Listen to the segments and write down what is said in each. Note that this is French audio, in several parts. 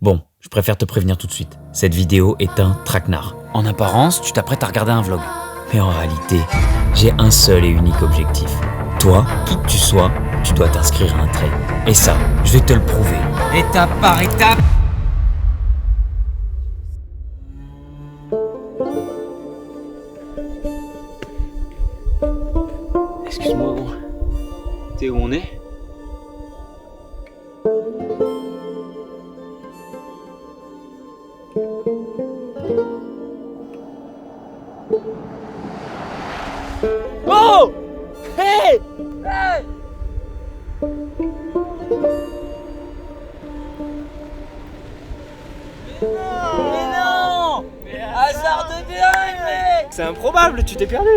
Bon, je préfère te prévenir tout de suite. Cette vidéo est un traquenard. En apparence, tu t'apprêtes à regarder un vlog. Mais en réalité, j'ai un seul et unique objectif. Toi, qui que tu sois, tu dois t'inscrire à un trail. Et ça, je vais te le prouver. Étape par étape. Excuse-moi, gros. T'es où on est ? Oh! Hey! Hey! Mais non! Hasard de dingue, mec! C'est improbable, tu t'es perdu.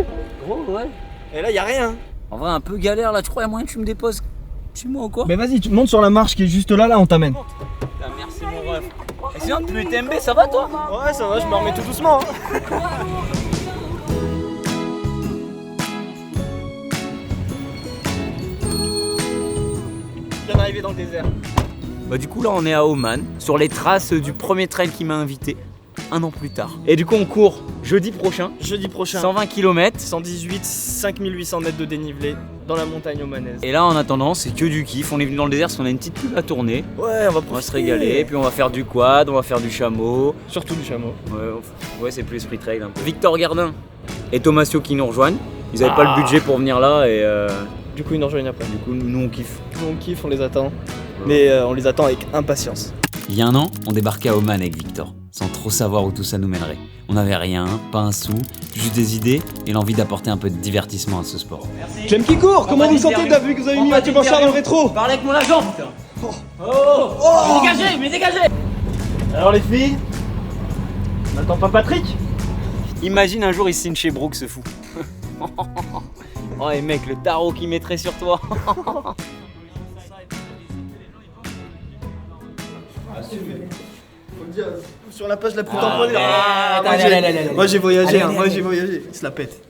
Gros, ouais. Et là, y a rien. En vrai, un peu galère là, tu crois, y'a moyen que tu me déposes chez moi ou quoi? Mais vas-y, tu montes sur la marche qui est juste là, on t'amène. Putain, merci mon ref. Et sinon, depuis UTMB, ça va toi? Ouais, ça va, je me remets tout doucement. Je viens d'arriver dans le désert. Bah du coup là on est à Oman, sur les traces du premier trail qui m'a invité, un an plus tard. Et du coup on court jeudi prochain, Jeudi prochain. 120 km. 118, 5800 mètres de dénivelé dans la montagne omanaise. Et là en attendant c'est que du kiff, on est venu dans le désert parce qu'on a une petite pub à tourner. Ouais, On va se régaler, puis on va faire du quad, on va faire du chameau. Surtout du chameau. Ouais c'est plus esprit trail un peu. Victor Gardin et Thomasio qui nous rejoignent. Ils avaient pas le budget pour venir là et Du coup, ils nous rejoignent après. du coup nous on kiffe. Nous, on kiffe, on les attend. Mais on les attend avec impatience. Il y a un an, on débarquait à Oman avec Victor, sans trop savoir où tout ça nous mènerait. On n'avait rien, pas un sou, juste des idées et l'envie d'apporter un peu de divertissement à ce sport. Clem qui court, comment vous vous sentez depuis que vous avez mis Mathieu Blanchard dans le rétro? Parlez avec mon agent putain. Oh. Dégagez, mais dégagez. Alors les filles, on n'attend pas Patrick? Imagine un jour il signe chez Brooks ce fou. Oh et mec, le tarot qu'il mettrait sur toi. Faut le dire, sur la page la plus tamponnée. allez. Moi j'ai voyagé, Allez, moi allez. j'ai voyagé. Il se la pète.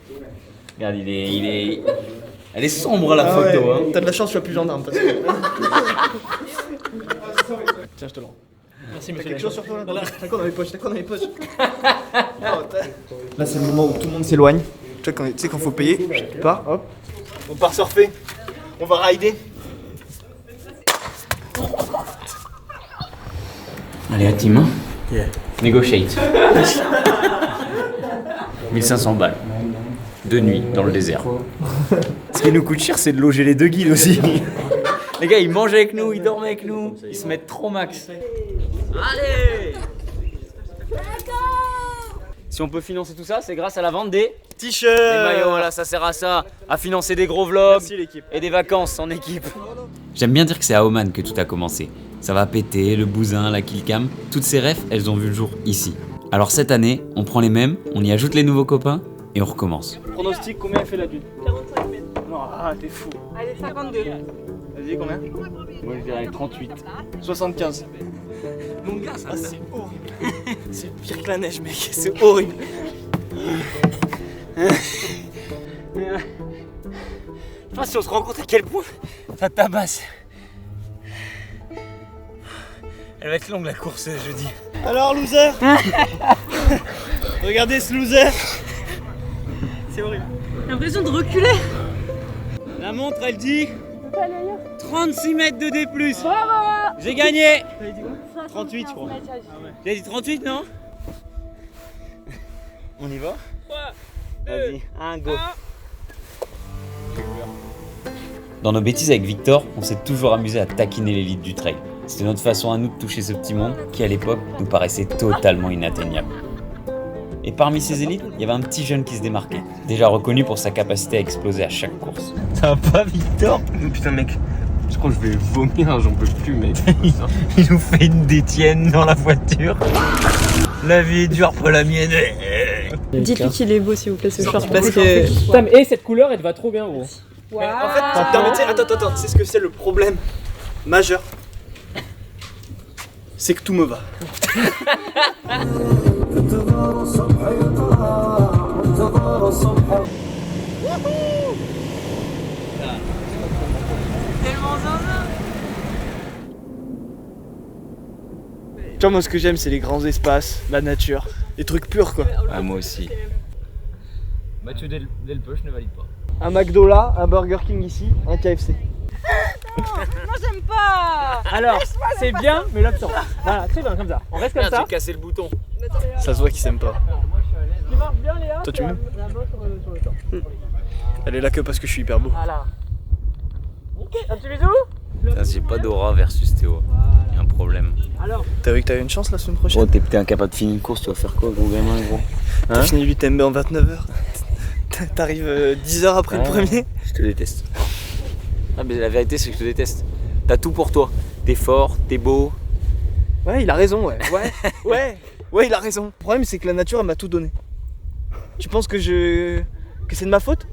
Regarde, elle est sombre la Ah photo ouais, hein. t'as de la chance, je suis plus gendarme. Parce que... Tiens, je te le rends. Merci, monsieur. T'as quelque chose sur toi là? T'as quoi dans les poches? Là, c'est le moment où tout le monde s'éloigne. Tu sais, quand faut payer, tu pars, hop. On part surfer. On va rider. Allez à team, negotiate. 1500 balles. 2 nuits dans le désert. Ce qui nous coûte cher, c'est de loger les deux guides aussi. Les gars, ils mangent avec nous, ils dorment avec nous, ils se mettent trop max. Allez! Si on peut financer tout ça, c'est grâce à la vente des T-shirt. maillots. Voilà, ça sert à ça, à financer des gros vlogs Merci l'équipe. et des vacances en équipe. J'aime bien dire que c'est à Oman que tout a commencé. Ça va péter, le bousin, la killcam, toutes ces refs, elles ont vu le jour ici. Alors cette année, on prend les mêmes, on y ajoute les nouveaux copains et on recommence. Pronostic, combien elle fait la dune? 45 mètres. Non, t'es fou. Allez, 52. Vas-y, combien? Moi je dirais 38. 75. Mon gars, ça Ah, c'est horrible. C'est pire que la neige, mec. C'est horrible. Je sais pas si on se rend compte à quel point ça tabasse. Elle va être longue la course jeudi. Alors, loser. Regardez ce loser. C'est horrible. J'ai l'impression de reculer. La montre elle dit 36 mètres de D+. J'ai gagné. 38, je crois. J'ai dit 38 non? On y va? Vas-y, un go. Dans nos bêtises avec Victor, on s'est toujours amusé à taquiner l'élite du trail. C'était notre façon à nous de toucher ce petit monde qui à l'époque nous paraissait totalement inatteignable. Et parmi ces élites, il y avait un petit jeune qui se démarquait, déjà reconnu pour sa capacité à exploser à chaque course. Ça va pas Victor? Putain mec, je crois que je vais vomir, j'en peux plus mec. Il nous fait une détienne dans la voiture. La vie est dure pour la mienne. Dites-lui qu'il est beau, s'il vous plaît, ce short, parce que. Putain mais cette couleur elle te va trop bien gros. En fait, non, mais tu sais, attends, tu sais ce que c'est le problème majeur? C'est que tout me va. vois, moi ce que j'aime c'est les grands espaces, la nature, les trucs purs quoi. Ah, moi aussi. Mathieu Delpech ne valide pas. Un McDo là, un Burger King ici, un KFC. Moi j'aime pas. Alors, c'est bien, mais là, voilà, très bien, comme ça. On reste comme ça. J'ai cassé le bouton. Ça se voit qu'ils s'aiment pas. Ce qui marche bien, Léa, Toi, tu m'aimes la main sur le temps. Elle est là que parce que je suis hyper beau. Voilà. Un petit bisou. Putain, j'ai pas d'aura versus Théo. Y'a un problème. Alors, T'as vu que t'avais une chance la semaine prochaine? Gros, t'es incapable de finir une course, tu vas faire quoi, gros gamin, gros? T'as fini l'UTMB en 29h. T'arrives 10 heures après le premier. Je te déteste. Ah, mais la vérité, c'est que je te déteste. T'as tout pour toi. T'es fort, t'es beau. Ouais, il a raison, ouais. Ouais, il a raison. Le problème, c'est que la nature, elle m'a tout donné. Tu penses que c'est de ma faute?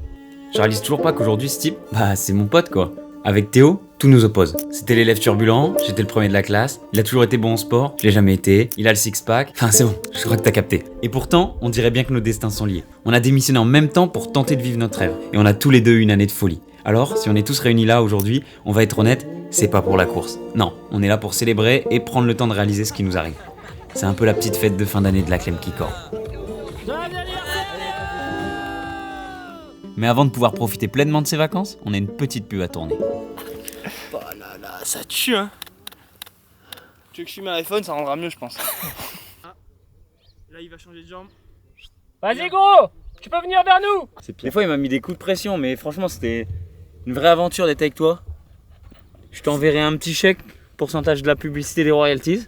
Je réalise toujours pas qu'aujourd'hui, ce type, bah, c'est mon pote quoi. Avec Théo, tout nous oppose. C'était l'élève turbulent, j'étais le premier de la classe, il a toujours été bon en sport, je l'ai jamais été, il a le six-pack, enfin c'est bon, je crois que t'as capté. Et pourtant, on dirait bien que nos destins sont liés. On a démissionné en même temps pour tenter de vivre notre rêve, et on a tous les deux eu une année de folie. Alors, si on est tous réunis là aujourd'hui, on va être honnête, c'est pas pour la course. Non, on est là pour célébrer et prendre le temps de réaliser ce qui nous arrive. C'est un peu la petite fête de fin d'année de la Clem qui corps. Mais avant de pouvoir profiter pleinement de ses vacances, on a une petite pub à tourner. Oh là là, ça tue hein. Tu veux que je fume un iPhone, ça rendra mieux je pense. Là il va changer de jambe. vas-y, gros. Tu peux venir vers nous. Des fois, il m'a mis des coups de pression, mais franchement, c'était une vraie aventure d'être avec toi. Je t'enverrai un petit chèque, pourcentage de la publicité des royalties.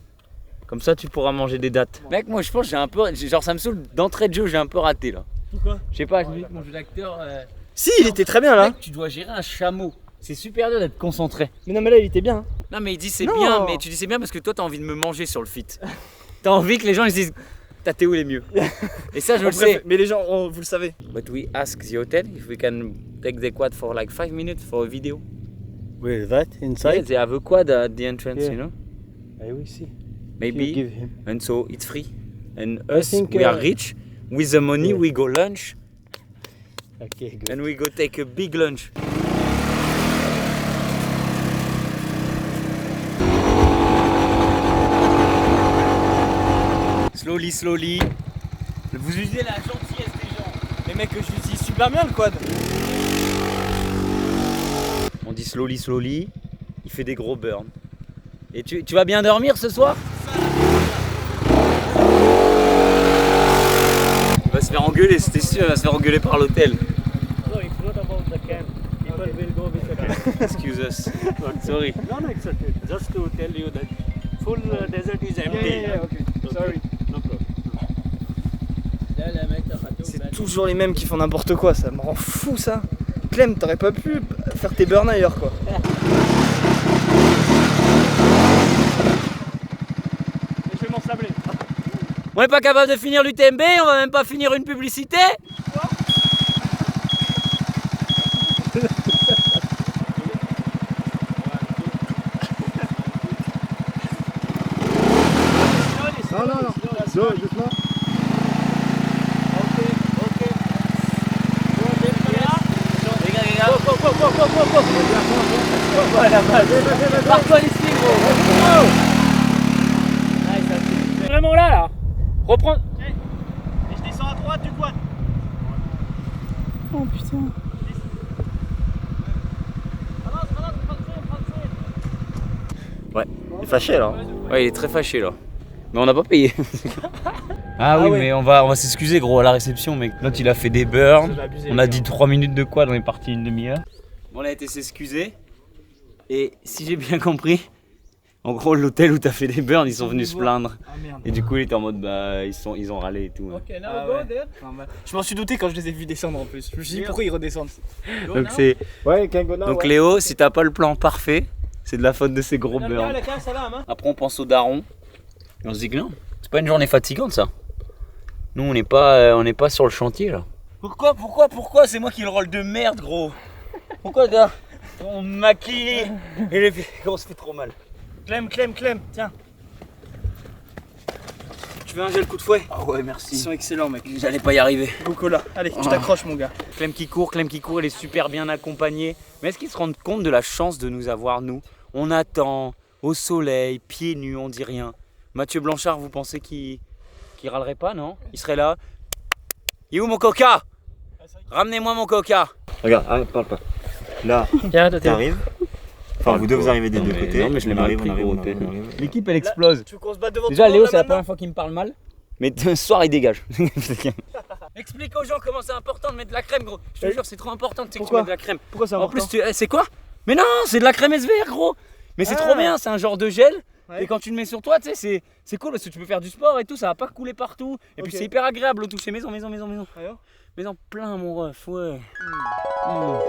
Comme ça, tu pourras manger des dates. Mec, moi, je pense que j'ai un peu. Genre, ça me saoule d'entrée de jeu, j'ai un peu raté là. Pourquoi? Je sais pas, je me dis que mon jeu d'acteur. Si, il était très bien là. Mec, tu dois gérer un chameau. C'est super dur d'être concentré. Mais non mais là il était bien. Hein. Non, mais il dit c'est Non. bien, mais tu dis c'est bien parce que toi, t'as envie de me manger sur le feat. T'as envie que les gens ils se disent ta Théo il est mieux. Et ça, je le sais. Mais les gens, vous le savez. But we ask the hotel if we can take the quad for like 5 minutes for a video. Where is that? Yeah, Inside? they have a quad at the entrance, Yeah. you know? I will see. Maybe. You give him. And so it's free. And I us, think, we are rich. With the money, yeah. we go lunch Okay, good. and we go take a big lunch. Slowly, slowly. Vous usez la gentillesse des gens. Les mecs, je l'utilise super bien le quad. On dit slowly, slowly. Il fait des gros burns. Et tu vas bien dormir ce soir? Il va se faire engueuler, c'était sûr, il va se faire engueuler par l'hôtel. No, it's not about the camp. People will go with the camp. Excuse us. Sorry. No, no, it's okay. Just to tell you that full desert is empty. okay. Sorry. No problem. C'est toujours les mêmes qui font n'importe quoi, ça me rend fou ça. Clem, t'aurais pas pu faire tes burns ailleurs quoi. Je vais m'en sabler. On n'est pas capable de finir l'UTMB, on va même pas finir une publicité. Non, non, non. Doucement. Vraiment là. Reprends. Et je descends à droite du quad. Oh putain. Il est fâché là. Ouais, il est très fâché là. Mais on n'a pas payé. Ah oui, ouais. mais on va s'excuser gros à la réception, mec. L'autre il a fait des burns. On a dit 3 minutes de quad, on est parti une demi-heure. On a été s'excuser. Et si j'ai bien compris, en gros l'hôtel où t'as fait des burns, ils sont venus se plaindre. Ah merde. Et du coup il était en mode bah ils ont râlé et tout. hein. Ah ouais. Je m'en suis douté quand je les ai vus descendre en plus. Je me suis dit pourquoi ils redescendent. Donc c'est. Ouais, Kangona. Donc Léo, si t'as pas le plan parfait, c'est de la faute de ces gros burns. Après on pense au daron. Et on se dit que non, c'est pas une journée fatigante ça. Nous on n'est pas sur le chantier là. Pourquoi c'est moi qui ai le rôle de merde gros. Pourquoi gars on me maquille et on se fait trop mal. Clem, tiens. Tu veux un gel coup de fouet? Ah ouais Ils merci. sont excellents mec. J'allais pas y arriver. Gokola. Allez, je t'accroche mon gars. Clem qui court, elle est super bien accompagnée. Mais est-ce qu'ils se rendent compte de la chance de nous avoir nous? On attend, au soleil, pieds nus, on dit rien. Mathieu Blanchard, vous pensez qu'il râlerait pas, non? Il serait là. Il est où mon coca? Ramenez-moi mon coca. Regarde, parle pas. Là, t'arrives. Enfin, vous deux, vous arrivez des deux côtés. Non, mais je l'ai mal pris, gros. arrive. L'équipe, elle explose. Tu veux qu'on se batte devant Déjà, tout le Léo, monde, c'est la là, première fois qu'il me parle mal. Mais ce soir, il dégage. Explique aux gens comment c'est important de mettre de la crème, gros. Je te jure, c'est trop important que tu Pourquoi mets de la crème. Pourquoi c'est En important? plus, c'est quoi? Mais non, c'est de la crème SVR, gros. Mais c'est trop bien, c'est un genre de gel. Ouais. Et quand tu le mets sur toi, tu sais, c'est cool parce que tu peux faire du sport et tout, ça va pas couler partout. Et puis Ok. c'est hyper agréable au toucher. Maison. Alors Maison plein, mon ref, ouais.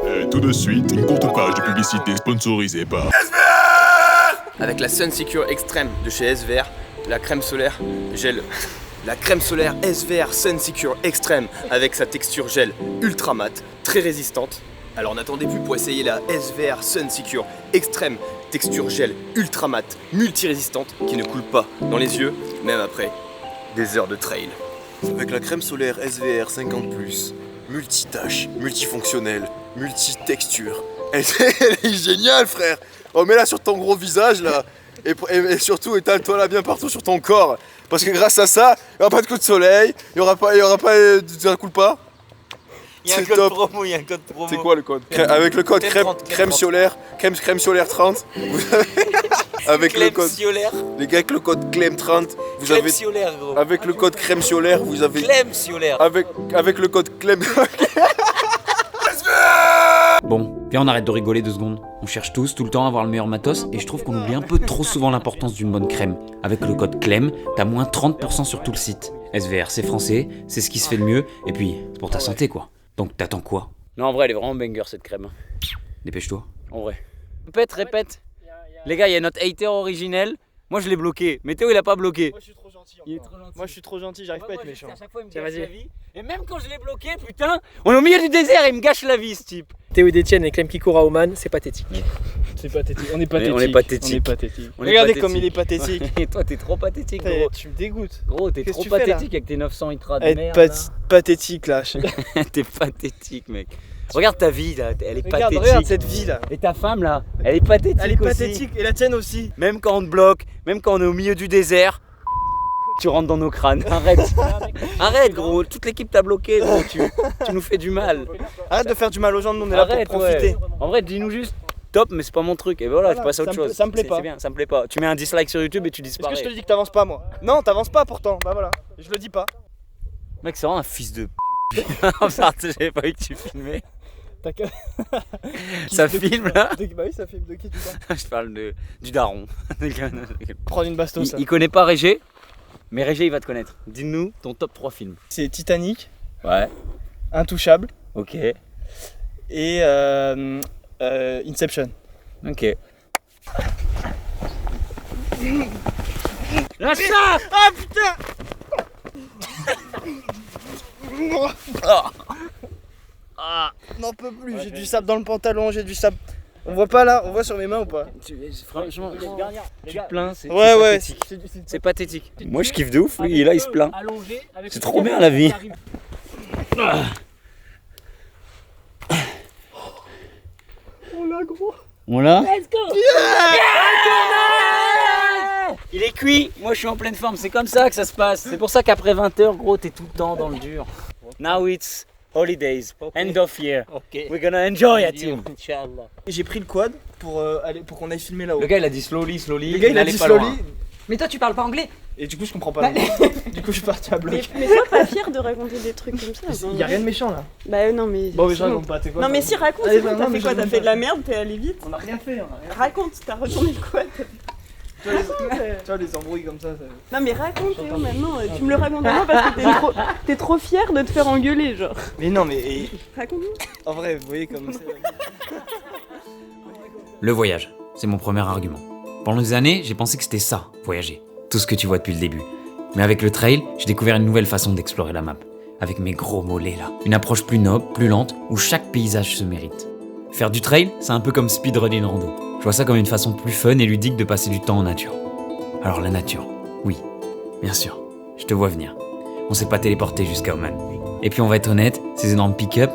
Et tout de suite, une courte page de publicité sponsorisée par Avec la Sun Secure Extreme de chez SVR, la crème solaire gel. La crème solaire SVR Sun Secure Extreme avec sa texture gel ultra mat, très résistante. Alors n'attendez plus pour essayer la SVR Sun Secure Extreme texture gel ultra mat, multi-résistante qui ne coule pas dans les yeux, même après des heures de trail. Avec la crème solaire SVR 50+, multitâche, multifonctionnelle, multi-texture. Elle est géniale, frère. Oh, mets-la sur ton gros visage là. Et surtout étale-toi là bien partout sur ton corps. Parce que grâce à ça, il n'y aura pas de coup de soleil, il n'y aura pas, ça coule pas. Il y a un C'est code top. promo, il y a un code promo. C'est quoi le code? Avec le code crème 30. solaire, crème solaire 30. Vous avez, avec le code, Clem-Solaire. les gars, avec le code Clem 30, vous avez, Clem-Solaire, gros. avec le code crème solaire, vous avez, Clem-Solaire. avec le code Clem. Bon, viens on arrête de rigoler 2 secondes. On cherche tous tout le temps à avoir le meilleur matos et je trouve qu'on oublie un peu trop souvent l'importance d'une bonne crème. Avec le code CLEM, t'as moins 30% sur tout le site. SVR c'est français, c'est ce qui se fait le mieux et puis c'est pour ta santé quoi. Donc t'attends quoi? Non, en vrai, elle est vraiment banger cette crème. Dépêche-toi. En vrai. Répète. Les gars, il y a notre hater originel. Moi, je l'ai bloqué. Mais Théo, il a pas bloqué. Moi je suis trop gentil. Il est encore. trop gentil. Moi je suis trop gentil, j'arrive pas à être méchant. À chaque fois, il me Tiens, gâche vas-y. la vie. Et même quand je l'ai bloqué, putain, on est au milieu du désert et il me gâche la vie, ce type. Théo et Détienne et Clem qui courent à Oman, c'est pathétique. C'est pathétique. On est pathétique. On est pathétique. On est pathétique. On est Regardez pathétique. comme il est pathétique. Et toi, t'es trop pathétique, T'es- gros. Tu me dégoûtes. Gros, t'es Qu'est-ce trop que tu fais, là pathétique avec tes 900 intras de Être merde. pathétique là. Là. T'es pathétique, mec. Regarde ta vie, là. Elle est Regarde, pathétique. regarde cette vie là. Et ta femme, là, elle est pathétique. Elle est aussi. pathétique et la tienne aussi. Même quand on te bloque, même quand on est au milieu du désert, tu rentres dans nos crânes. Arrête. Arrête, gros. Toute l'équipe t'a bloqué, gros. Tu nous fais du mal. Arrête de faire du mal aux gens, nous on est là Arrête, pour profiter. ouais. En vrai, dis-nous juste top, mais c'est pas mon truc. Et voilà, je passe à autre ça me- chose. ça me plaît C'est- pas. C'est bien, ça me plaît pas. Tu mets un dislike sur YouTube et tu Est-ce disparais. que je te dis que t'avances pas moi? Non, t'avances pas pourtant. Bah voilà. Je le dis pas. Mec, c'est vraiment un fils de p. Enfin, j'avais pas vu que tu filmais. T'as que. Ça filme là. Bah oui, ça filme de qui tu parles? Je parle du daron. Prendre une bastos. Il connaît pas Régé, mais Régé il va te connaître. Dis-nous ton top 3 films. C'est Titanic, Ouais, Intouchable ok. et Inception. Ok. Lâche ça! Ah putain! N'en peux plus, j'ai du sable dans le pantalon, j'ai du sable. On voit pas là? On voit sur mes mains ou pas? Franchement, tu te plains, c'est Ouais, ouais. pathétique. C'est pathétique. Moi je kiffe de ouf, lui, et là il se plaint. C'est trop bien la vie. On l'a gros. On l'a? Let's go! Il est cuit, moi je suis en pleine forme, c'est comme ça que ça se passe. C'est pour ça qu'après 20h, gros, t'es tout le temps dans le dur. Now it's holidays, end of year. We're gonna enjoy it, team. J'ai pris le quad pour qu'on aille filmer là-haut. Le gars il a dit slowly. Le gars il a dit slowly. Mais toi, tu parles pas anglais. Et du coup je comprends pas. Du coup je suis parti à bloc. Mais sois pas fier de raconter des trucs comme ça. Il y a rien de méchant là. Bah non, mais. Bon mais je c'est bon. raconte pas, t'es quoi? Non, mais si, raconte, Allez, c'est bon, non, t'as mais fait quoi? je T'as raconte fait de pas. la merde, t'es allé vite. On a rien fait, on a rien fait. Raconte, t'as retourné le quad. Tu vois les embrouilles comme ça. Non, mais raconte, Théo, maintenant. Tu me le racontes maintenant parce que t'es trop fier de te faire engueuler, genre. Mais non mais Raconte-nous. en vrai vous voyez comme c'est. Le voyage, c'est mon premier argument. Pendant des années, j'ai pensé que c'était ça, voyager. Tout ce que tu vois depuis le début. Mais avec le trail, j'ai découvert une nouvelle façon d'explorer la map. Avec mes gros mollets là. Une approche plus noble, plus lente, où chaque paysage se mérite. Faire du trail, c'est un peu comme speedrunner une rando. Je vois ça comme une façon plus fun et ludique de passer du temps en nature. Alors la nature, oui, bien sûr, je te vois venir. On s'est pas téléporté jusqu'à Oman. Et puis on va être honnête, ces énormes pick-up,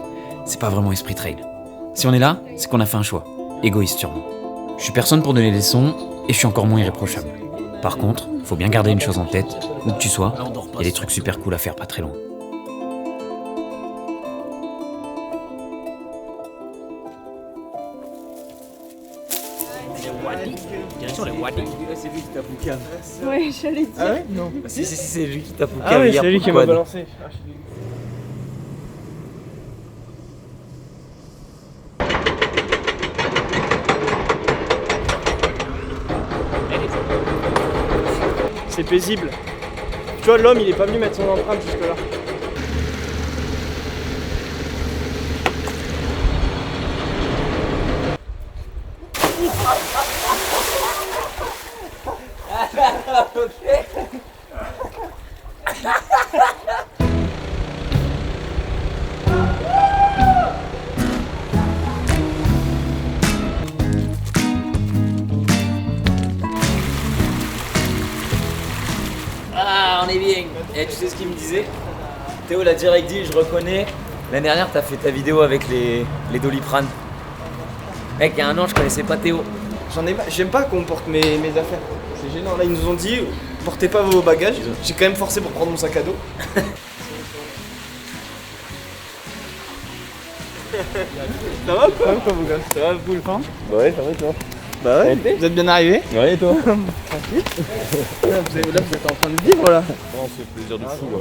c'est pas vraiment esprit trail. Si on est là, c'est qu'on a fait un choix. Égoïste sûrement. Je suis personne pour donner des leçons, et je suis encore moins irréprochable. Par contre, faut bien garder une chose en tête, où que tu sois, il y a des trucs super cool à faire pas très loin. Direction les Wadi. C'est lui qui t'a poucave. Ouais, j'allais dire. Ah ouais? Non. Si, c'est lui qui t'a poucave. Ah oui, hier c'est lui pour qui m'a quad. balancé. C'est paisible. Tu vois, l'homme, il est pas venu mettre son empreinte jusque-là. Ah, on est bien. Et tu sais ce qu'il me disait? Théo l'a direct dit, je reconnais. L'année dernière, t'as fait ta vidéo avec les Doliprane. Mec, il y a un an, je connaissais pas Théo. J'aime pas qu'on porte mes affaires. C'est gênant. Là, ils nous ont dit, portez pas vos bagages. J'ai quand même forcé pour prendre mon sac à dos. Ça va quoi? Vous gars? Ça va, cool, hein? Bah ouais, ça va toi. Bah ouais. Vous êtes bien arrivés? Ouais, et toi? Tranquille. Là, vous êtes en train de vivre là. Oh, c'est plaisir de fou là.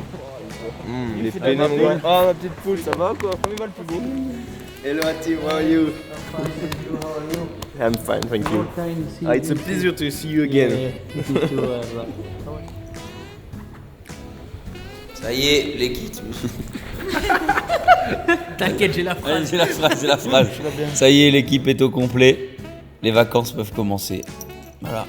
Il est peiné mon gars. Ah, ma petite poule, ça va quoi? Premier mal plus beau. Hello Ati, how are you? I'm fine, thank you. It's a pleasure to see you again. Ça y est, les kits. T'inquiète, j'ai la phrase. C'est la phrase. Ça y est, l'équipe est au complet. Les vacances peuvent commencer. Voilà.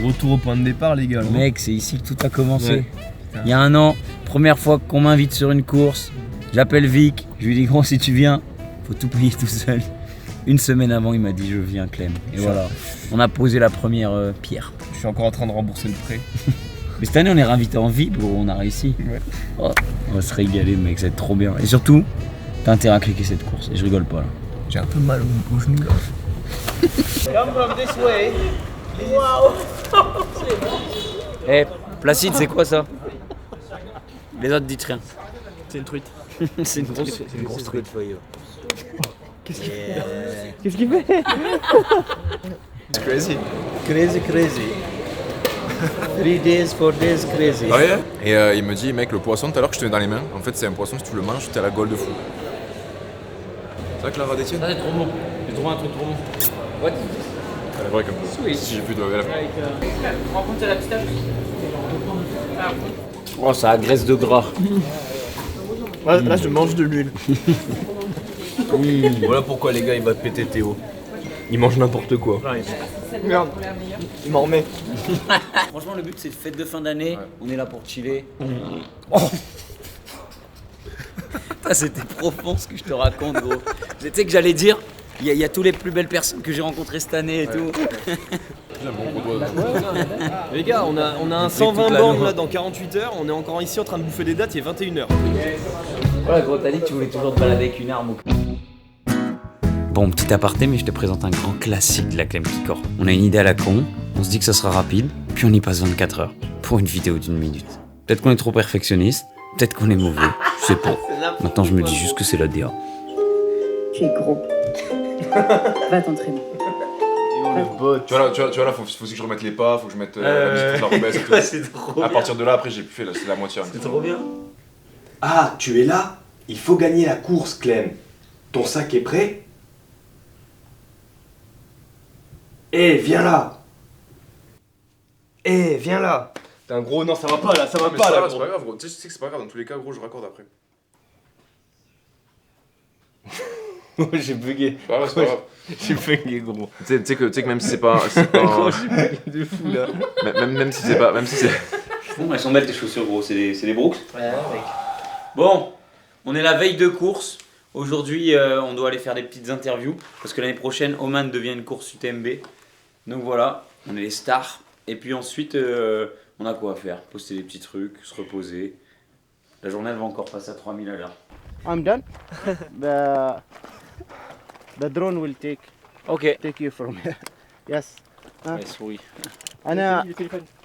Retour au point de départ, les gars. Mec, c'est ici que tout a commencé. Ouais. Il y a un an, première fois qu'on m'invite sur une course, j'appelle Vic, je lui dis gros si tu viens, faut tout payer tout seul. Une semaine avant, il m'a dit je viens Clem. Et voilà, on a posé la première pierre. Je suis encore en train de rembourser le prêt. Mais cette année, on est réinvité en vie, bro, on a réussi. Ouais. Oh, on va se régaler, mec, ça va être trop bien. Et surtout, t'as intérêt à cliquer cette course, et je rigole pas là. J'ai un peu mal au genou là. Come from this way. Eh, Placide, c'est quoi ça? Les autres dites rien. C'est une truite. C'est une grosse truite. Qu'est-ce qu'il fait? Qu'est-ce qu'il fait? It's crazy. Crazy. 3 days, 4 days, crazy. Ah ouais? Et il me dit, mec, le poisson tout à l'heure que je tenais dans les mains, en fait, c'est un poisson, si tu le manges, t'es à la gaule de fou. C'est ça, Clara Détienne? Ça, c'est trop bon. J'ai trouvé un truc trop bon. What? Elle est vraie comme ça. Si j'ai vu de la... Rencontre, c'est la pistache. Oh, ça agresse de gras. Là, je mange de l'huile. Voilà pourquoi les gars ils battent péter Théo. Ils mangent n'importe quoi. Merde. Il m'en remet. Franchement, le but, c'est fête de fin d'année. On est là pour chiller. Ça, c'était profond ce que je te raconte, gros. Tu sais que j'allais dire, il y a tous les plus belles personnes que j'ai rencontrées cette année et tout. Les gars, on a un 120 bornes là dans 48 heures. On est encore ici en train de bouffer des dates. Il est 21h. Voilà, gros, t'as dit que tu voulais toujours te balader avec une arme. Bon, petit aparté, mais je te présente un grand classique de la Clem Kikor. On a une idée à la con, on se dit que ça sera rapide, puis on y passe 24 heures pour une vidéo d'1 minute. Peut-être qu'on est trop perfectionniste, peut-être qu'on est mauvais, je sais pas. Maintenant, je me dis juste que c'est la DA. Tu es gros. Va t'entraîner. Tu vois là, faut aussi que je remette les pas, faut que je mette la musique de la rebelle et tout. C'est trop À partir de là, après, j'ai plus fait, là, c'est la moitié. C'est trop bien. Ah, tu es là? Il faut gagner la course, Clem. Ton sac est prêt? Eh, viens là! Eh, viens là! T'es un gros, non ça va pas là, ça va Mais pas c'est là. pas grave, c'est pas grave, gros. Tu sais que c'est pas grave, dans tous les cas, gros, je raccorde après. J'ai bugué. C'est pas grave, c'est pas grave. J'ai bugué gros. Tu sais que même si c'est pas... Gros, j'ai bugué de fou là. Même si c'est pas... Même si c'est... Elles sont belles tes chaussures, gros, c'est des Brooks. Ouais, mec. Bon, on est la veille de course. Aujourd'hui, on doit aller faire des petites interviews parce que l'année prochaine, Oman devient une course UTMB. Donc voilà, on est les stars. Et puis ensuite, on a quoi à faire? Poster des petits trucs, se reposer. La journée, elle va encore passer à 3000 à l'heure. I'm done. The drone will take Ok. Take you from here. Yes. Yes, oui. Anna.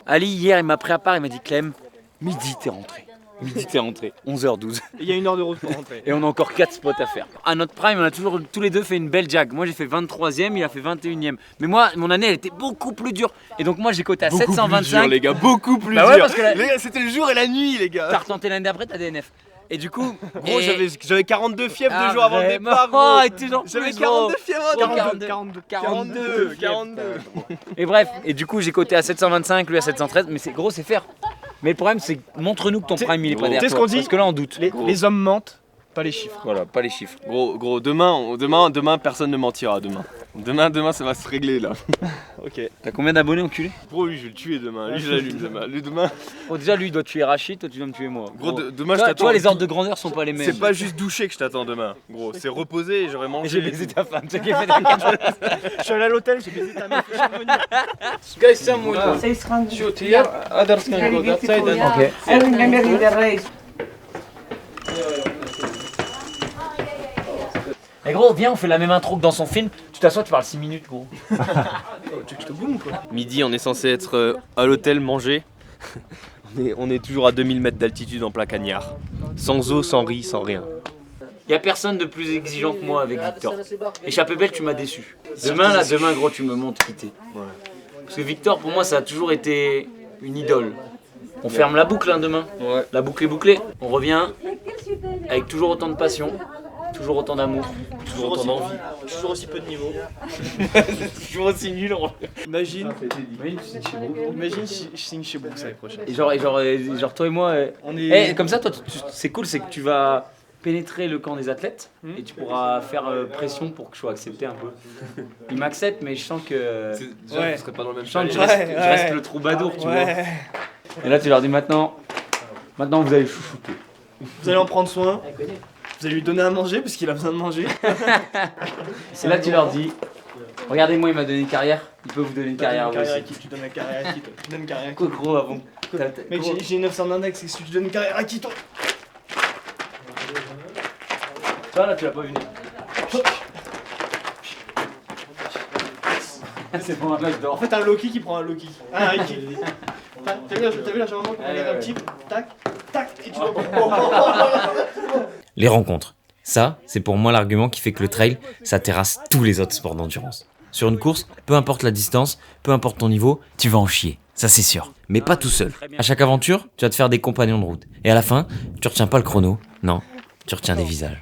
Ali, hier, il m'a pris à part, il m'a dit Clem, midi t'es rentré. Midi t'es rentré. 11h12. Il y a 1 heure de route pour rentrer. Et on a encore 4 spots à faire. À notre prime, on a toujours tous les deux fait une belle jag. Moi j'ai fait 23ème, il a fait 21ème. Mais moi, mon année elle était beaucoup plus dure. Et donc moi j'ai coté à 725. Plus dur, les gars, beaucoup plus Bah ouais, dur. parce que Les gars, c'était le jour et la nuit, les gars. T'as retenté l'année d'après, t'as DNF. Et du coup, Gros, j'avais 42 fièvres 2 jours avant le départ. Oh, Gros. et t'es genre J'avais plus, 42 gros. fièvres. 42. Et bref, et du coup j'ai coté à 725, lui à 713. Mais c'est gros, c'est faire. Mais le problème c'est montre-nous que ton prime il est pas derrière Tu sais ce toi, qu'on dit? parce que là on doute. Les hommes mentent, pas les chiffres. Voilà, pas les chiffres. Gros, demain, personne ne mentira. Demain, ça va se régler là. Ok. T'as combien d'abonnés enculé? Gros, lui, je vais le tuer demain. Lui, je l'allume demain. Lui, demain. Bon, déjà lui il doit tuer Rachid, toi tu dois me tuer moi. Gros, demain, je Toi, t'attends. les ordres de grandeur sont pas les mêmes. C'est pas juste doucher que je t'attends demain. Gros, c'est reposer et j'aurais mangé. J'ai baisé ta femme, c'est qui fait ta Je suis allé à l'hôtel, j'ai baisé ta meuf, je suis revenu. Guys, some Shoot here. Others can go that side. Okay. I remember in the race. Eh gros, viens, on fait la même intro que dans son film. Tu t'assois, tu parles 6 minutes, gros. Tu veux que je te boum ou quoi? Midi, on est censé être à l'hôtel manger. on est toujours à 2000 mètres d'altitude en plein cagnard. Sans eau, sans riz, sans rien. Y a personne de plus exigeant que moi avec Victor. Échappée belle, tu m'as déçu. Demain, gros, tu me montres quitter. Parce que Victor, pour moi, ça a toujours été une idole. On ferme la boucle hein, demain. Ouais. La boucle est bouclée. On revient avec toujours autant de passion, toujours autant d'amour, toujours autant d'envie. Toujours aussi peu de niveau. Toujours aussi nul. Imagine si je signe chez Brooks l'année prochaine. Et genre toi et moi, On est. comme ça, toi, c'est cool, c'est que tu vas pénétrer le camp des athlètes et tu pourras faire pression pour que je sois accepté un peu. Il m'accepte, mais je sens que Ouais. serait pas dans le même je, sens que je Ouais, reste, je ouais. reste le troubadour, tu vois. Ouais. Et là, tu leur dis maintenant vous allez chouchouter. Vous allez en prendre soin. Vous allez lui donner à manger parce qu'il a besoin de manger. Et là, tu leur dis regardez-moi, il m'a donné une carrière, il peut vous donner une carrière à vous aussi. Tu donnes une carrière à qui toi? Tu donnes une carrière à qui? Quoi, gros, avant. Mec, j'ai 900 d'index, est-ce que tu donnes une carrière à qui toi? Toi, là, tu l'as pas vu. C'est pour un match En d'or. fait, un Loki qui prend un Loki. Ah, un kick. T'as vu la chanson? On regarde un type, tac, tac, et tu vois. Les rencontres. Ça, c'est pour moi l'argument qui fait que le trail, ça terrasse tous les autres sports d'endurance. Sur une course, peu importe la distance, peu importe ton niveau, tu vas en chier. Ça c'est sûr. Mais pas tout seul. À chaque aventure, tu vas te faire des compagnons de route. Et à la fin, tu retiens pas le chrono. Non, tu retiens des visages.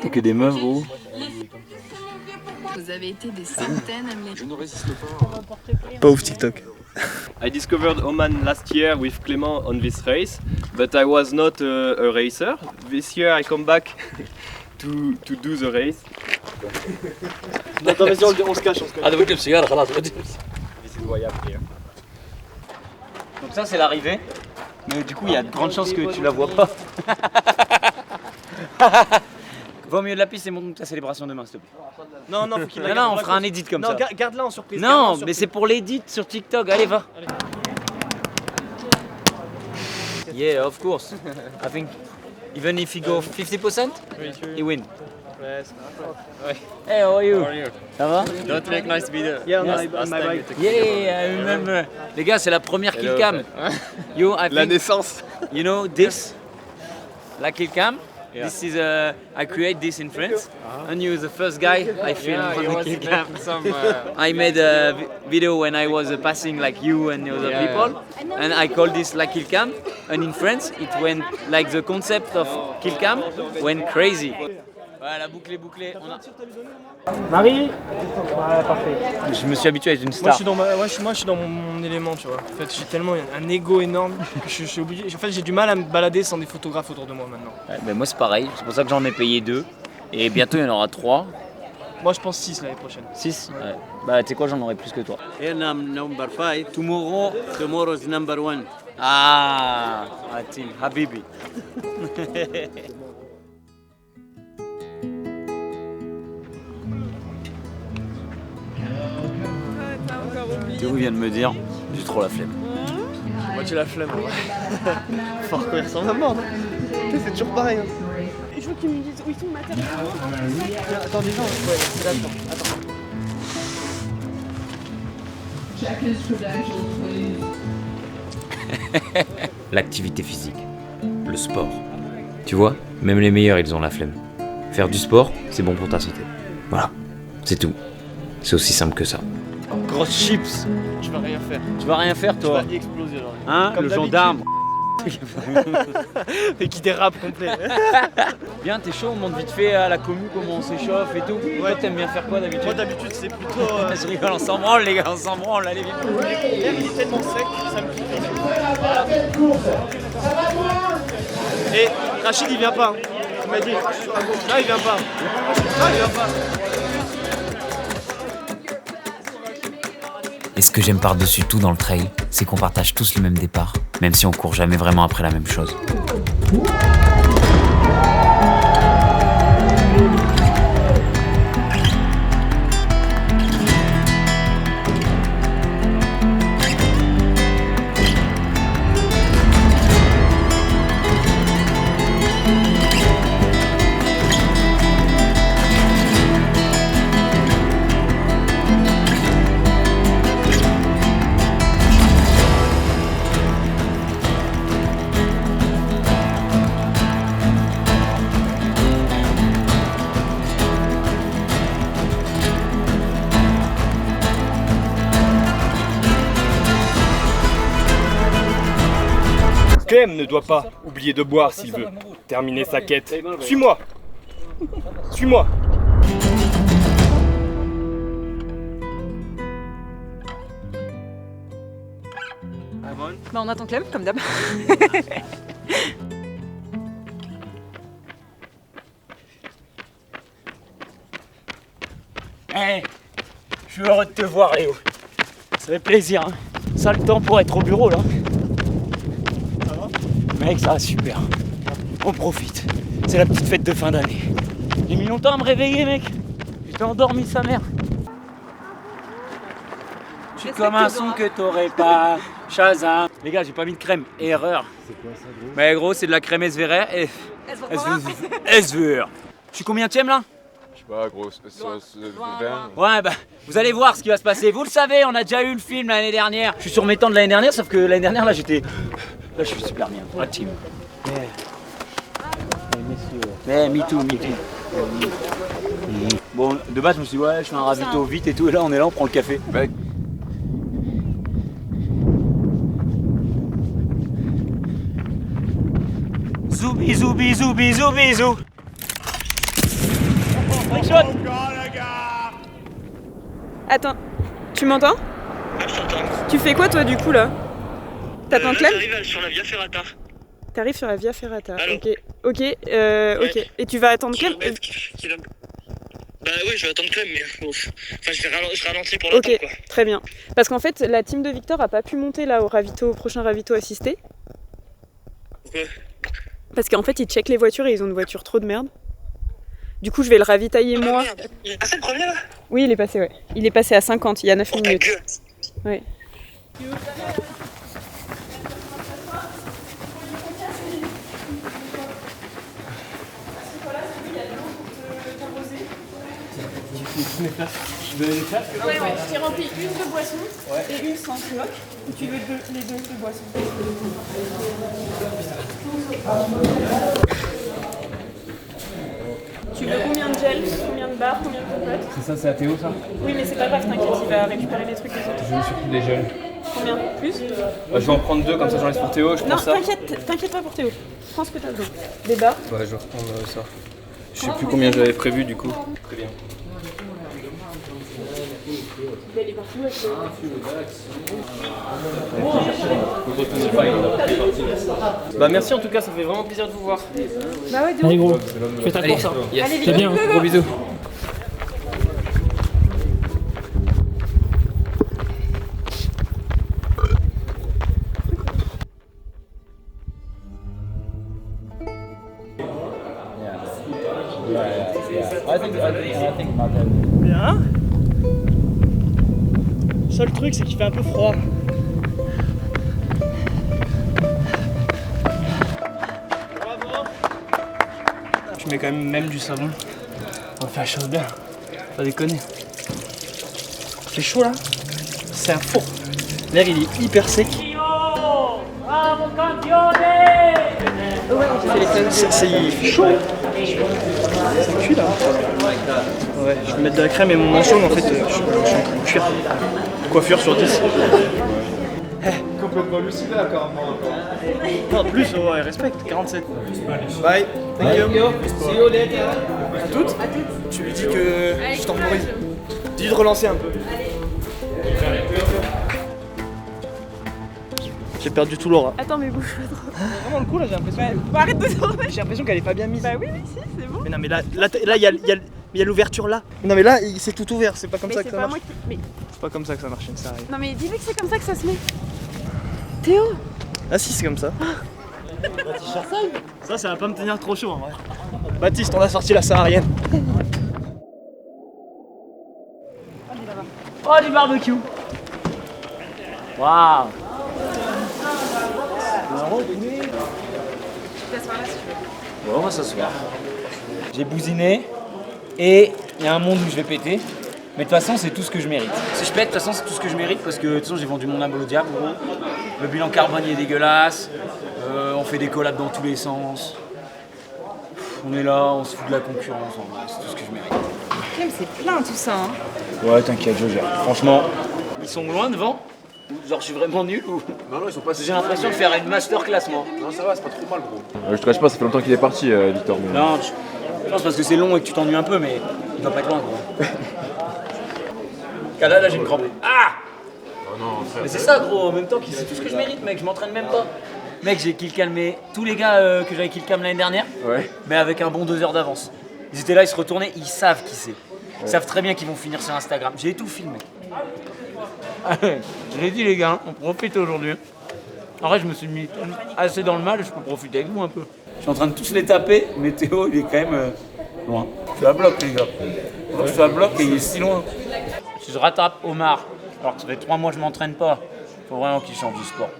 T'as que des meufs, gros. Vous avez été des centaines à me les... Je ne résiste pas. Pauvre TikTok. I discovered Oman last year with Clément on this race, but I was not a racer. This year I come back to do the race. Attends, vas-y, on se cache. This is why I'm here. Donc ça, c'est l'arrivée. Mais du coup, il y a de grandes chances que tu la vois pas. Va au milieu de la piste et montre ta célébration demain, s'il te plaît. Non, faut qu'il Non, on fera un edit comme ça. Non, garde-la en surprise. Non, mais c'est pour l'edit sur TikTok. Allez, va. Yeah, of course. I think even if you go 50%, he win. Hey, how are you? Ça va? Don't make nice video. Yeah, on my bike. Yeah, I remember. Les gars, c'est la première kill cam. You, I La think, naissance. you know this? La kill cam? This is I create this in France, and you the first guy I filmed on the kill cam. I made a video when I was passing like you and the other people, and I called this La Kill Cam. And in France, it went like the concept of kill cam went crazy. Voilà, la boucle est bouclée. Marie. Ouais, parfait. Je me suis habitué à être une Moi, star. je suis dans mon élément, tu vois. En fait, j'ai tellement un ego énorme que je suis obligé. En fait, j'ai du mal à me balader sans des photographes autour de moi maintenant. Ouais, ben moi c'est pareil, c'est pour ça que j'en ai payé 2. Et bientôt il y en aura 3. Moi, je pense 6 l'année prochaine. 6 ouais. Bah tu sais quoi, j'en aurai plus que toi. Here number 5. Tomorrow. Tomorrow is number 1. Ah, Atil, Habibi. Théo vient de me dire, j'ai trop la flemme. Moi, j'ai la flemme. Ouais. Faut recourir sans maman, non? C'est toujours pareil. Hein. je veux que tu me dises où ils sont matériellement. Attends, déjà, ouais, c'est là-dedans. Attends. L'activité physique, le sport. Tu vois, même les meilleurs, ils ont la flemme. Faire du sport, c'est bon pour ta santé. Voilà, c'est tout. C'est aussi simple que ça. Grosse chips. Je vais rien faire. Tu vas rien faire, toi? Je vais exploser, genre. Hein? Comme Le gendarme. Et qui dérape complet. Bien, t'es chaud, on monte vite fait à la commu comment on s'échauffe et tout. Ouais. Toi, t'aimes bien faire quoi d'habitude? Moi d'habitude c'est plutôt. Je rigole, on s'en branle les gars, on s'en branle, allez viens. L'air il est tellement sec, ça me pique. Et Rachid il vient pas. Hein. Il m'a dit. Ah il vient pas. Ah il vient pas. Et ce que j'aime par-dessus tout dans le trail, c'est qu'on partage tous le même départ, même si on court jamais vraiment après la même chose. Clem ne doit pas oublier de boire s'il veut terminer sa quête. Suis-moi. Suis-moi. Bah on attend Clem, comme d'hab. Hey, je suis heureux de te voir, Léo. Ça fait plaisir, hein. Ça le temps pour être au bureau, là. Ça va? Mec, ça va super. On profite. C'est la petite fête de fin d'année. J'ai mis longtemps à me réveiller, mec. J'étais endormi, sa mère. Je suis comme un son que t'aurais pas. Shazam. Les gars, j'ai pas mis de crème. Erreur. C'est quoi ça, gros? Mais gros, c'est de la crème SVR et... SVR. Je suis combienième là? Je sais pas, gros, c'est 20. Ouais, bah, vous allez voir ce qui va se passer. Vous le savez, on a déjà eu le film l'année dernière. Je suis sur mes temps de l'année dernière, sauf que l'année dernière, là, j'étais... Là, je suis super bien. La team. Mais me too. Bon, de base, je me suis dit, ouais, je fais un ravito vite et tout. Et là, on est là, on prend le café. Bah, Zou, bisous, bisous, bisous, bisous. Attends, tu m'entends? Tu fais quoi toi du coup là? T'attends Clem? J'arrive sur la Via Ferrata. T'arrives sur la Via Ferrata. Allô. Ok. Et tu vas attendre Clem? Bah oui, je vais attendre Clem, mais enfin, je ralentis pour l'attendre, quoi. Très bien. Parce qu'en fait, la team de Victor a pas pu monter là au prochain ravito assisté. Pourquoi? Parce qu'en fait, ils checkent les voitures et ils ont une voiture trop de merde. Du coup, je vais le ravitailler moi. Merde. Il est passé le premier là? Oui, il est passé, ouais. Il est passé à 50, il y a 9 minutes. Ouais. Ouais, je t'ai rempli une de boisson et une sans bloc. Ou tu veux les deux de boisson? Tu veux combien de gel, combien de barres, combien de compotes? C'est ça, c'est à Théo, ça? Oui, mais c'est pas grave, t'inquiète, il va récupérer les trucs des autres. Je veux surtout des gels. Combien? Plus? Je vais en prendre 2, comme ça j'en laisse pour Théo, je prends ça. Non, t'inquiète pas pour Théo. Prends ce que t'as besoin. Des barres? Ouais, je vais reprendre ça. Je sais plus combien j'avais prévu du coup. Très bien. Elle est partie où avec Bah merci en tout cas, ça fait vraiment plaisir de vous voir. Bah ouais, Allez gros, fais ta course. Hein. C'est bien, gros bisous. Bien. Seul truc, c'est qu'il fait un peu froid. Tu mets quand même du savon. On fait la chose bien. Pas déconner. C'est chaud là. C'est un four. L'air il est hyper sec. C'est chaud. Ça cuit là. Ouais, je vais mettre de la crème et mon manchon, mais en fait, je suis en train de cuire. Coiffure sur 10. Complètement lucide là quand même. Non, plus, ouais, respect, 47. Bye. Thank you. See you later. À toutes. Tu lui dis que je temporise. Dis de relancer un peu. J'ai perdu tout l'aura. Attends, mais bouge-le trop. Vraiment le coup là, j'ai l'impression. Bah, arrête de tourner. J'ai l'impression qu'elle est pas bien mise. Bah oui, si, c'est bon. Mais non, mais là, il y a l'ouverture là. Non, mais là, c'est tout ouvert. C'est pas comme ça que ça marche. C'est pas comme ça que ça marche, ça arrive. Non, mais dis-lui que c'est comme ça que ça se met. Théo. Ah si, c'est comme ça. Ça va pas me tenir trop chaud en vrai. Baptiste, on a sorti la saharienne. Oh, du barbecue. Waouh. Bon, on va s'asseoir. J'ai bousiné et il y a un monde où je vais péter. Mais de toute façon, c'est tout ce que je mérite. Si je pète, de toute façon, c'est tout ce que je mérite parce que de toute façon, j'ai vendu mon âme au diable, gros. Le bilan carbone est dégueulasse. On fait des collabs dans tous les sens. On est là, on se fout de la concurrence. En vrai, c'est tout ce que je mérite. Clem, c'est plein tout ça. Hein. Ouais, t'inquiète, je gère. Franchement, ils sont loin devant. Genre, je suis vraiment nul ou. Non, ils sont pas. J'ai l'impression de faire une masterclass, moi. Non, ça va, c'est pas trop mal, gros. Je te cache pas, ça fait longtemps qu'il est parti, Victor. Mais... Non, je pense parce que c'est long et que tu t'ennuies un peu, mais il doit pas être loin, gros. Là, j'ai une crampe. Ah! Oh non, mais c'est ça, gros, en même temps, c'est tout ce que je mérite, mec, je m'entraîne même pas. Mec, j'ai killcamé tous les gars que j'avais killcam l'année dernière, mais avec un bon 2 heures d'avance. Ils étaient là, ils se retournaient, ils savent qui c'est. Ils savent très bien qu'ils vont finir sur Instagram. J'ai tout filmé. Je l'ai dit, les gars, on profite aujourd'hui. En vrai, je me suis mis assez dans le mal, je peux profiter avec vous un peu. Je suis en train de tous les taper, mais Théo, il est quand même loin. Je suis à bloc, les gars. Je suis à bloc et il est si loin. Si je rattrape Omar, alors que ça fait 3 mois que je m'entraîne pas, faut vraiment qu'il change du sport.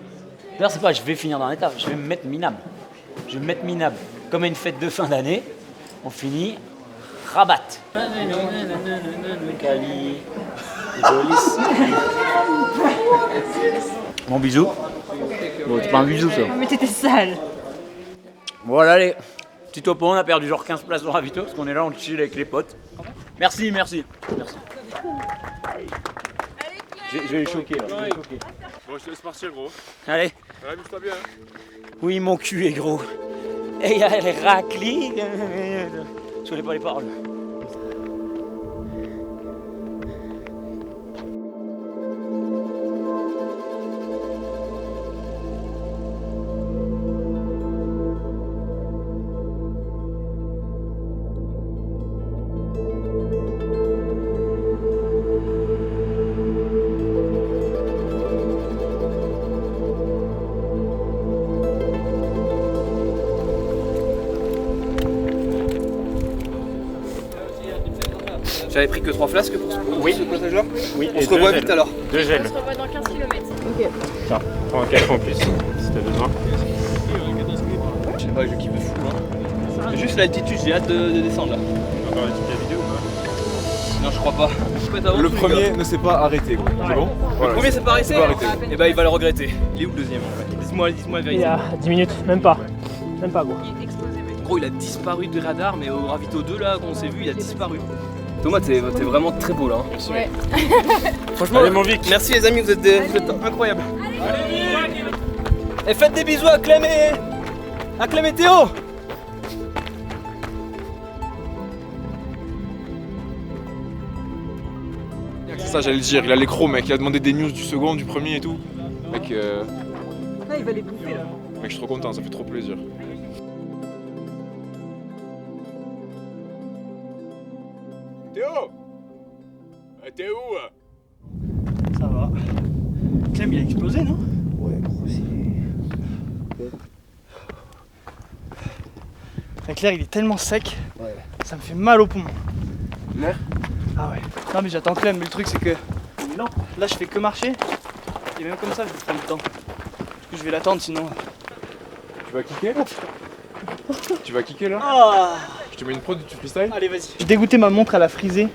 D'ailleurs, c'est pas, je vais finir dans l'étape, je vais me mettre minable. Je vais me mettre minable. Comme à une fête de fin d'année, on finit Rabat. Bon bisou. Bon, c'est pas un bisou ça. Mais t'étais sale. Voilà les petits topo, on a perdu genre 15 places au ravito parce qu'on est là, on chill avec les potes. Merci. Je vais les choquer là. Bon, je te laisse partir, gros. Allez. Ouais, bouge-toi bien. Oui, mon cul est gros. Et il y a les raclis. Je connais pas les paroles. J'avais pris que 3 flasques pour ce passage-là. Oui, on se revoit vite alors. 2 gels. On se revoit dans 15 km. Ok. Tiens, prends un café en plus, si t'as besoin. Je sais pas, je kiffe de fou. Hein. Juste l'altitude, j'ai hâte de descendre là. Encore une petite vidéo ou pas? Non, je crois pas. Le premier ne s'est pas arrêté, gros. C'est bon? Le premier s'est pas arrêté. Et bah, il va le regretter. Il est où le deuxième en fait? Dis-moi la vérité. Il y a 10 minutes, même pas. Même pas, gros. Gros, il a disparu de radar, mais au ravito 2 là, quand on s'est vu, il a disparu. Thomas, t'es vraiment très beau là. Hein. Merci. Ouais. Franchement, allez, mon Vic. Merci les amis, vous êtes incroyables. Et faites des bisous à Clem et Théo. C'est ça, j'allais le dire. Il a l'écro, mec. Il a demandé des news du second, du premier et tout. Mec, Là, il va les bouffer là. mec, je suis trop content, ça fait trop plaisir. Théo! T'es où? Ça va. Clem, il a explosé, non? Ouais, gros, L'air, il est tellement sec. Ouais. Ça me fait mal au poumon. L'air? Ah ouais. Non, mais j'attends Clem, mais le truc, c'est que. Non, là, je fais que marcher. Et même comme ça, je vais prendre le temps. Parce que je vais l'attendre sinon. Tu vas kicker? Tu vas kicker là? Ah Je te mets une prod et tu freestyle? Allez, vas-y. J'ai dégoûté, ma montre, elle a frisé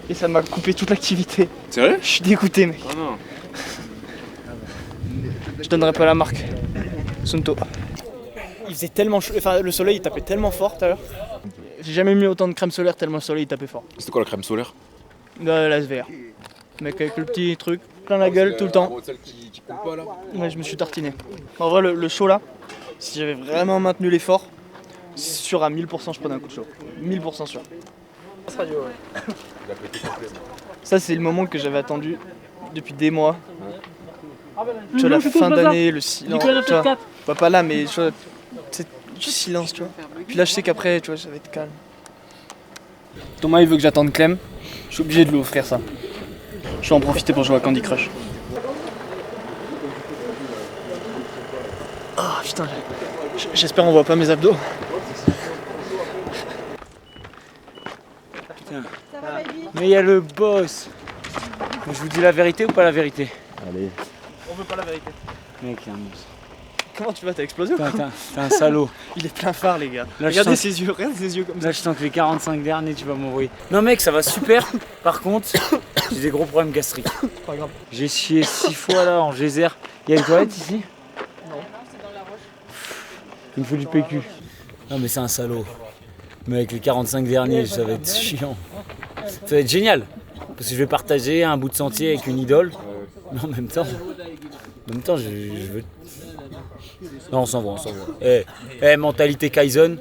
et ça m'a coupé toute l'activité. Sérieux? Je suis dégoûté, mec. Oh non. Je donnerai pas la marque. Sunto. Il faisait tellement chaud, enfin le soleil il tapait tellement fort tout à l'heure. J'ai jamais mis autant de crème solaire tellement le soleil il tapait fort. C'était quoi la crème solaire? De la SVR. Mec avec le petit truc, plein la gueule tout le temps. Celle qui coule pas là? Ouais, je me suis tartiné. En vrai le chaud là, si j'avais vraiment maintenu l'effort, c'est sûr à 1000% je prenais un coup de chaud. 1000% sûr. Ça c'est le moment que j'avais attendu depuis des mois. Tu vois, la fin d'année, le silence, tu vois, pas là, mais tu vois, c'est du silence, tu vois. Puis là, je sais qu'après, tu vois, ça va être calme. Thomas, il veut que j'attende Clem, je suis obligé de lui offrir ça. Je vais en profiter pour jouer à Candy Crush. Ah putain, j'espère on voit pas mes abdos. Putain. Mais il y a le boss. Je vous dis la vérité ou pas la vérité? Allez. On veut pas la vérité. Mec, il y a un monstre. Comment tu vas, t'as explosé ou quoi? T'es un salaud. Il est plein phare les gars. Là, regardez ses yeux comme ça. Là je sens que les 45 derniers tu vas m'envoyer. Non mec ça va super. Par contre, j'ai des gros problèmes gastriques. Pas grave. J'ai chié 6 fois là en geyser. Il y a une toilette ici? Non. C'est dans la roche. Il me faut du PQ. Non mais c'est un salaud. Mais avec les 45 derniers ça va être chiant. Ça va être génial. Parce que je vais partager un bout de sentier avec une idole. Mais en même temps je veux... Non, on s'en va. Mentalité Kaizen,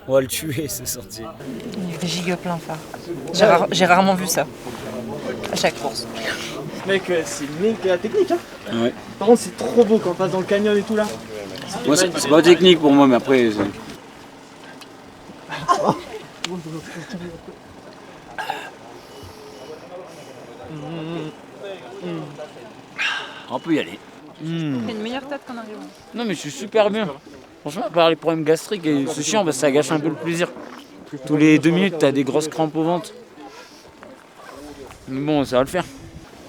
on va le tuer, ce sentier. Il y a des giga plein phare. J'ai rarement vu ça. À chaque course. Mec, c'est la technique, hein. Ouais. Par contre, c'est trop beau quand on passe dans le canyon et tout là. Moi, c'est pas technique pour moi, mais après... On peut y aller. C'est une meilleure tête qu'en arrivant. Non mais je suis super bien. Franchement, à part les problèmes gastriques, c'est chiant parce que ça gâche un peu le plaisir. Tous les 2 minutes, t'as des grosses crampes au ventre. Mais bon, ça va le faire.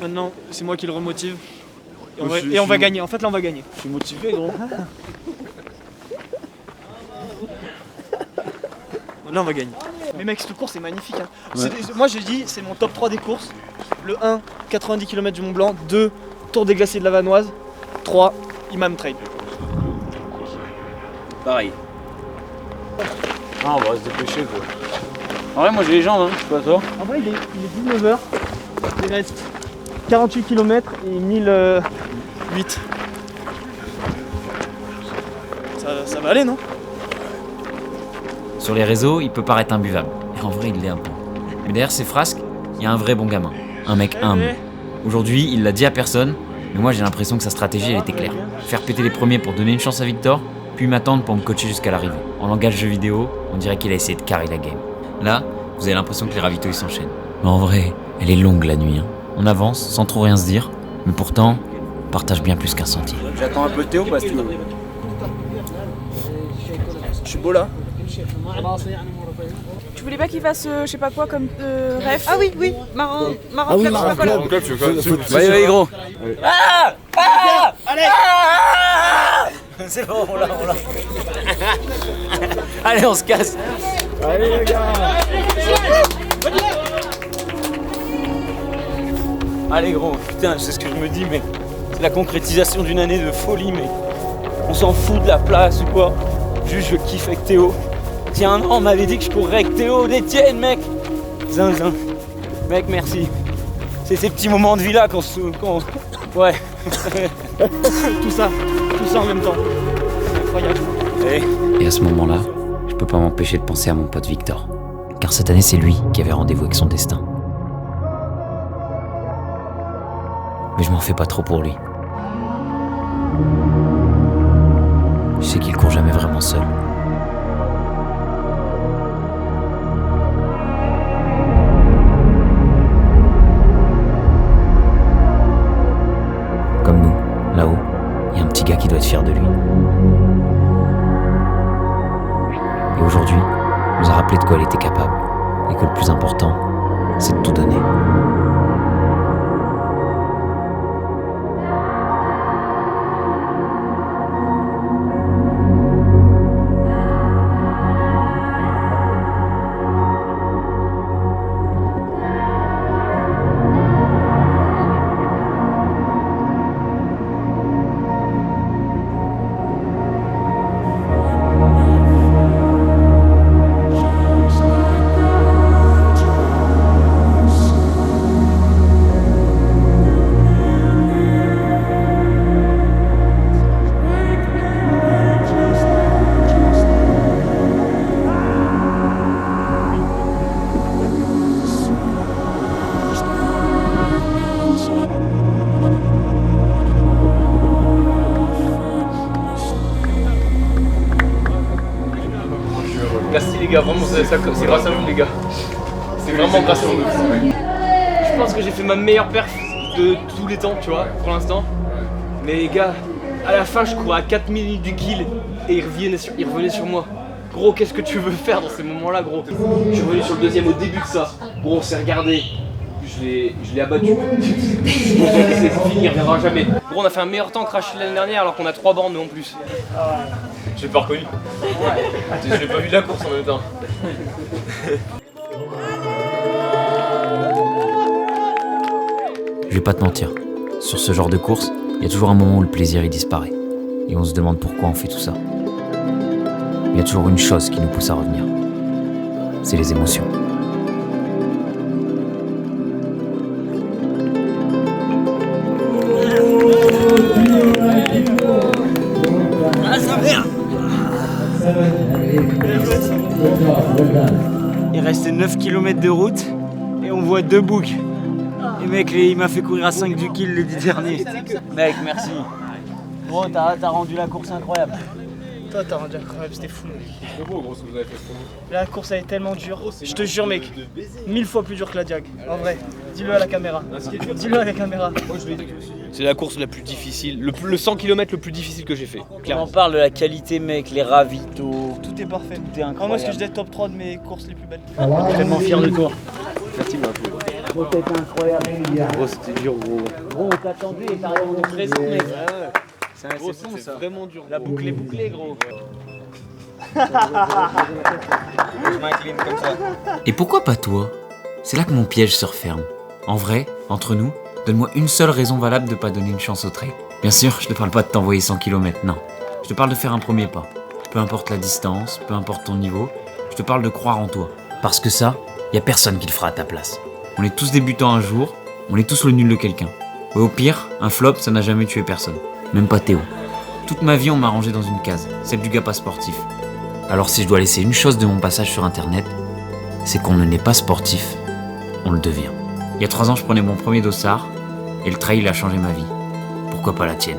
Maintenant, c'est moi qui le remotive. Et on va gagner. En fait, là, on va gagner. Je suis motivé, gros. Là, on va gagner. Mais mec, cette course est magnifique. Hein. Ouais. Moi, je dis, c'est mon top 3 des courses. Le 1, 90 km du Mont Blanc. 2, Tour des Glaciers de la Vanoise. 3, Imam Trail. Pareil. Ah, on va se dépêcher quoi. En vrai, moi j'ai les jambes, hein, je sais pas toi. En vrai, il est 19h. Il reste 48 km et 1008. Ça va aller, non? Sur les réseaux, il peut paraître imbuvable. Et en vrai, il l'est un peu. Mais derrière ces frasques, il y a un vrai bon gamin. Un mec humble. Aujourd'hui, il l'a dit à personne, mais moi j'ai l'impression que sa stratégie elle était claire. Faire péter les premiers pour donner une chance à Victor, puis m'attendre pour me coacher jusqu'à l'arrivée. En langage jeu vidéo, on dirait qu'il a essayé de carrer la game. Là, vous avez l'impression que les ravitaux ils s'enchaînent. Mais en vrai, elle est longue la nuit. Hein. On avance sans trop rien se dire, mais pourtant, on partage bien plus qu'un sentier. J'attends un peu Théo parce que... Je suis beau là. Tu voulais pas qu'il fasse je sais pas quoi comme ref? Ah oui. Marrant Ah oui, club, je sais pas quoi là. Vas-y, gros. Ah Allez c'est bon, on l'a. Allez, on se casse. Allez les gars. Allez gros, putain, je sais ce que je me dis, mais c'est la concrétisation d'une année de folie, mec. On s'en fout de la place ou quoi. Juste je kiffe avec Théo. Tiens, un an, on m'avait dit que je courrais avec Théo, d'Étienne, mec. Zinzin. Mec, merci. C'est ces petits moments de vie là qu'on... Ouais. tout ça en même temps. C'est incroyable. Et à ce moment-là, je peux pas m'empêcher de penser à mon pote Victor. Car cette année, c'est lui qui avait rendez-vous avec son destin. Mais je m'en fais pas trop pour lui. Je sais qu'il court jamais vraiment seul. Comme nous, là-haut, il y a un petit gars qui doit être fier de lui. Et aujourd'hui, il nous a rappelé de quoi il était capable. Et que le plus important, c'est de tout donner. gars, vraiment, c'est grâce à vous, les gars. C'est vraiment grâce à vous. Je pense que j'ai fait ma meilleure perf de tous les temps, tu vois, pour l'instant. Mais les gars, à la fin, je courais à 4 minutes du kill et il revenait sur moi. Gros, qu'est-ce que tu veux faire dans ces moments-là, gros? Je suis revenu sur le deuxième au début de ça. Gros, on s'est regardé. Je l'ai abattu. C'est fini, il reviendra jamais. Gros, on a fait un meilleur temps crash l'année dernière alors qu'on a 3 bornes en plus. J'ai pas reconnu. J'ai pas vu de la course en même temps. Je vais pas te mentir, sur ce genre de course, il y a toujours un moment où le plaisir il disparaît. Et on se demande pourquoi on fait tout ça. Il y a toujours une chose qui nous pousse à revenir. C'est les émotions. Il restait 9 km de route et on voit 2 boucs. Et mec, il m'a fait courir à 5 du kill les 10 derniers. Mec, merci. Gros, t'as rendu la course incroyable. Toi, t'as rendu incroyable, c'était fou, mec. La course, elle est tellement dure. Je te jure, mec, 1000 fois plus dur que la Diag. En vrai, dis-le à la caméra. Dis-le à la caméra. C'est la course la plus difficile, le 100 km le plus difficile que j'ai fait. On parle de la qualité, mec, les ravitaux. Tout est parfait. Tout est incroyable. Moi, est-ce que je dois être top 3 de mes courses les plus belles? Je suis tellement fier de toi. Merci, ma poule. Gros, t'es incroyable. Gros, c'était dur, gros. Gros, on t'attendait et t'as rien de présent, mec. C'est bon, ça. Vraiment dur. La boucle est bouclée, gros. Je m'incline comme ça. Et pourquoi pas toi? C'est là que mon piège se referme. En vrai, entre nous, donne-moi une seule raison valable de pas donner une chance au trail. Bien sûr, je te parle pas de t'envoyer 100 km, non. Je te parle de faire un premier pas. Peu importe la distance, peu importe ton niveau, je te parle de croire en toi. Parce que ça, y a personne qui le fera à ta place. On est tous débutants un jour, on est tous le nul de quelqu'un. Et au pire, un flop, ça n'a jamais tué personne. Même pas Théo. Toute ma vie, on m'a rangé dans une case, celle du gars pas sportif. Alors si je dois laisser une chose de mon passage sur internet, c'est qu'on ne n'est pas sportif, on le devient. Il y a 3 ans, je prenais mon premier dossard, et le trail a changé ma vie. Pourquoi pas la tienne?